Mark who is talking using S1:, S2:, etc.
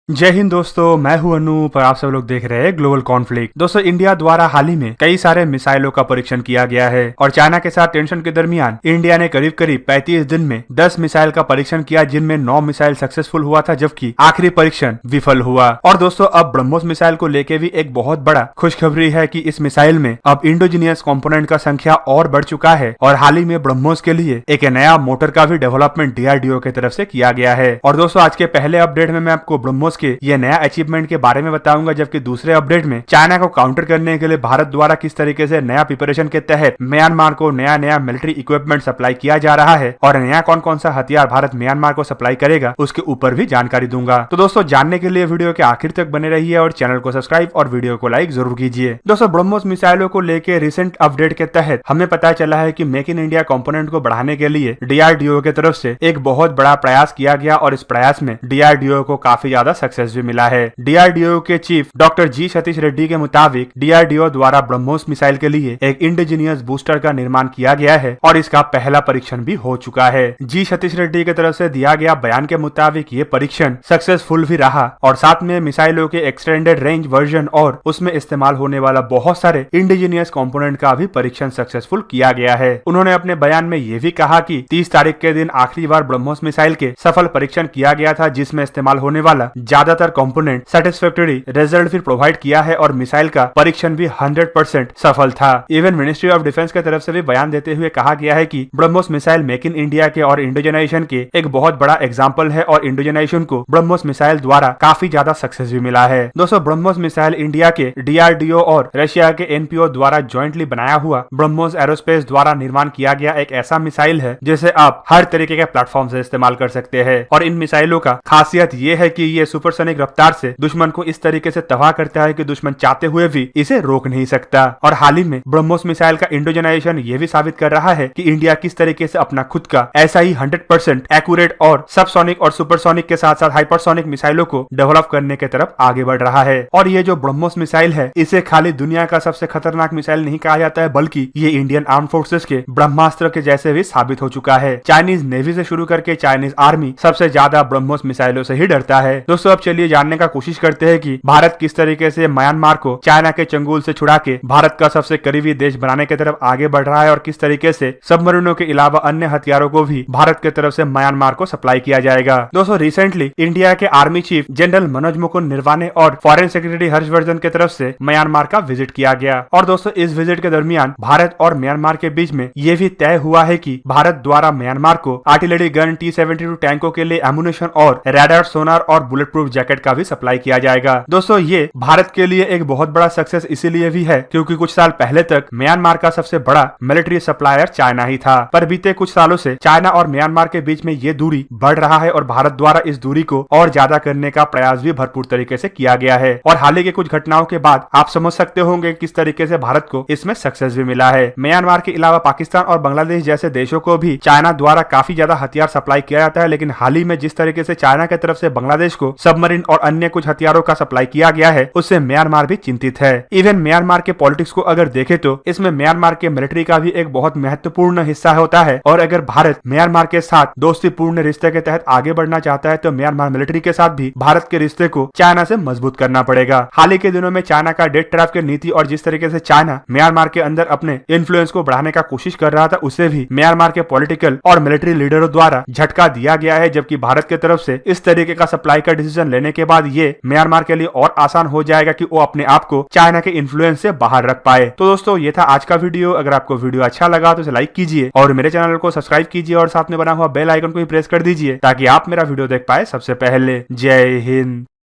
S1: जय हिंद दोस्तों, मैं हूं अनूप और आप सब लोग देख रहे हैं ग्लोबल कॉन्फ्लिक्ट। दोस्तों, इंडिया द्वारा हाल ही में कई सारे मिसाइलों का परीक्षण किया गया है और चाइना के साथ टेंशन के दरमियान इंडिया ने करीब करीब 35 दिन में 10 मिसाइल का परीक्षण किया, जिनमें 9 मिसाइल सक्सेसफुल हुआ था जबकि आखिरी परीक्षण विफल हुआ। और दोस्तों, अब ब्रह्मोस मिसाइल को लेके भी एक बहुत बड़ा खुशखबरी है कि इस मिसाइल में अब इंडोजीनियस कंपोनेंट का संख्या और बढ़ चुका है और हाल ही में ब्रह्मोस के लिए एक नया मोटर का भी डेवलपमेंट डीआरडीओ की तरफ से किया गया है। और दोस्तों, आज के पहले अपडेट में मैं आपको ब्रह्मोस के ये नया अचीवमेंट के बारे में बताऊंगा, जबकि दूसरे अपडेट में चाइना को काउंटर करने के लिए भारत द्वारा किस तरीके से नया प्रिपरेशन के तहत म्यांमार को नया नया मिलिट्री इक्विपमेंट सप्लाई किया जा रहा है और नया कौन कौन सा हथियार भारत म्यांमार को सप्लाई करेगा उसके ऊपर भी जानकारी दूंगा। तो दोस्तों, जानने के लिए वीडियो के आखिर तक बने रहिए और चैनल को सब्सक्राइब और वीडियो को लाइक जरूर कीजिए। दोस्तों, ब्रह्मोस मिसाइलों को लेकर रिसेंट अपडेट के तहत हमें पता चला है कि मेक इन इंडिया कंपोनेंट को बढ़ाने के लिए डीआरडीओ की तरफ से एक बहुत बड़ा प्रयास किया गया और इस प्रयास में डीआरडीओ को काफी ज्यादा सक्सेस भी मिला है। डीआरडीओ के चीफ डॉक्टर जी सतीश रेड्डी के मुताबिक डीआरडीओ द्वारा ब्रह्मोस मिसाइल के लिए एक इंडिजीनियस बूस्टर का निर्माण किया गया है और इसका पहला परीक्षण भी हो चुका है। जी सतीश रेड्डी की तरफ से दिया गया बयान के मुताबिक ये परीक्षण सक्सेसफुल भी रहा और साथ में मिसाइलों के एक्सटेंडेड रेंज वर्जन और उसमें इस्तेमाल होने वाला बहुत सारे इंडिजीनियस कंपोनेंट का भी परीक्षण सक्सेसफुल किया गया है। उन्होंने अपने बयान में ये भी कहा कि 30 तारीख के दिन आखिरी बार ब्रह्मोस मिसाइल के सफल परीक्षण किया गया था, जिसमें इस्तेमाल होने वाला ज्यादातर कंपोनेंट सेटिस्फैक्टरी रिजल्ट भी प्रोवाइड किया है और मिसाइल का परीक्षण भी 100% सफल था। इवन मिनिस्ट्री ऑफ डिफेंस की तरफ से भी बयान देते हुए कहा गया है कि BrahMos missile make in India के और इंडोजेनाइजेशन के एक बहुत बड़ा एग्जाम्पल है और इंडोजेनाइजेशन को ब्रह्मोस मिसाइल द्वारा काफी ज्यादा सक्सेस भी मिला है। दोस्तों, ब्रह्मोस मिसाइल इंडिया के डीआरडीओ और रशिया के एनपीओ द्वारा ज्वाइंटली बनाया हुआ ब्रह्मोस एरोस्पेस द्वारा निर्माण किया गया एक ऐसा मिसाइल है जिसे आप हर तरीके के प्लेटफॉर्म से इस्तेमाल कर सकते हैं और इन मिसाइलों का खासियत ये है कि ये सुपरसोनिक रफ्तार से दुश्मन को इस तरीके से तबाह करता है कि दुश्मन चाहते हुए भी इसे रोक नहीं सकता। और हाल ही में ब्रह्मोस मिसाइल का इंडोजेनाइजेशन ये भी साबित कर रहा है कि इंडिया किस तरीके से अपना खुद का ऐसा ही 100% एक्यूरेट और सबसोनिक और सुपरसोनिक के साथ साथ हाइपरसोनिक मिसाइलों को डेवलप करने की तरफ आगे बढ़ रहा है। और ये जो ब्रह्मोस मिसाइल है, इसे खाली दुनिया का सबसे खतरनाक मिसाइल नहीं कहा जाता है, बल्कि ये इंडियन आर्म फोर्सेस के ब्रह्मास्त्र के जैसे भी साबित हो चुका है। चाइनीज नेवी से शुरू करके चाइनीज आर्मी सबसे ज्यादा ब्रह्मोस मिसाइलों से ही डरता है। दोस्तों, अब चलिए जानने का कोशिश करते हैं कि भारत किस तरीके से म्यांमार को चाइना के चंगुल से छुड़ा के भारत का सबसे करीबी देश बनाने की तरफ आगे बढ़ रहा है और किस तरीके से सबमरीनों के अलावा अन्य हथियारों को भी भारत की तरफ से म्यांमार को सप्लाई किया जाएगा। दोस्तों, रिसेंटली इंडिया के army chief general Manoj Mukund Naravane और फॉरेन सेक्रेटरी हर्षवर्धन की तरफ से म्यांमार का विजिट किया गया और दोस्तों, इस विजिट के दरमियान भारत और म्यांमार के बीच में ये भी तय हुआ है कि भारत द्वारा म्यांमार को आर्टिलरी गन T-72 टैंकों के लिए एमुनेशन और रडार, सोनार और बुलेट प्रूफ जैकेट का भी सप्लाई किया जाएगा। दोस्तों, ये भारत के लिए एक बहुत बड़ा सक्सेस इसीलिए भी है क्योंकि कुछ साल पहले तक म्यांमार का सबसे बड़ा मिलिट्री सप्लायर चाइना ही था, पर बीते कुछ सालों से चाइना और म्यांमार के बीच में ये दूरी बढ़ रहा है और भारत द्वारा इस दूरी को और ज्यादा करने का प्रयास भी भरपूर तरीके से किया गया है। और हाल ही के कुछ घटनाओं के बाद आप समझ सकते होंगे किस तरीके से भारत को इसमें सक्सेस भी मिला है। म्यांमार के अलावा पाकिस्तान और बांग्लादेश जैसे देशों को भी चाइना द्वारा काफी ज्यादा हथियार सप्लाई किया जाता है, लेकिन हाल ही में जिस तरीके से चाइना की तरफ से बांग्लादेश को सबमरीन और अन्य कुछ हथियारों का सप्लाई किया गया है, उससे म्यांमार भी चिंतित है। इवन म्यांमार के पॉलिटिक्स को अगर देखें तो इसमें म्यांमार के मिलिट्री का भी एक बहुत महत्वपूर्ण हिस्सा होता है और अगर भारत म्यांमार के साथ दोस्तीपूर्ण रिश्ते के तहत आगे बढ़ना चाहता है तो म्यांमार मिलिट्री के साथ भी भारत के रिश्ते को चाइना से मजबूत करना पड़ेगा। हाल ही के दिनों में चाइना का डेट ट्रैप की नीति और जिस तरीके से चाइना म्यांमार के अंदर अपने इन्फ्लुएंस को बढ़ाने का कोशिश कर रहा था, उसे भी म्यांमार के पॉलिटिकल और मिलिट्री लीडरों द्वारा झटका दिया गया है, जबकि भारत की तरफ से इस तरीके का सप्लाई का डिसीजन लेने के बाद ये म्यांमार के लिए और आसान हो जाएगा कि वो अपने आप को चाइना के इन्फ्लुएंस से बाहर रख पाए। तो दोस्तों, ये था आज का वीडियो। अगर आपको वीडियो अच्छा लगा तो इसे लाइक कीजिए और मेरे चैनल को सब्सक्राइब कीजिए और साथ में बना हुआ बेल आइकन को भी प्रेस कर दीजिए ताकि आप मेरा वीडियो देख पाए सबसे पहले। जय हिंद।